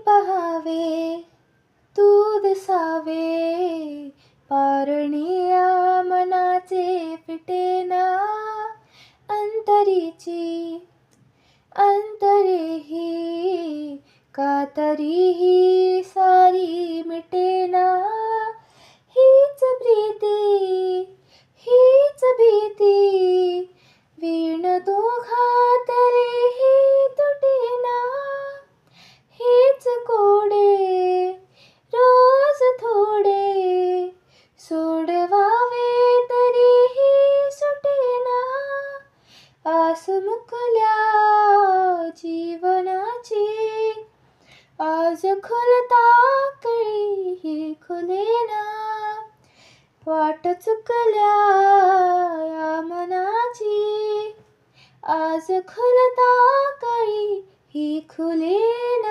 पहावे तू दिसावे, पारणिया मनाचे फिटेना, अंतरीची अंतरेही कातरीही सारी मिटेना. हीच प्रीती हीच भीती, वीण दोघा तरीही तुटेना. हेच कोडे रोज थोडे, सोडवावे तरीही सुटेना. आस मुकल्या जीवनाची, आज खुलता कळी ही खुलेना. वाट चुकल्या या मनाची, आज खुलता कळी ही खुलेना.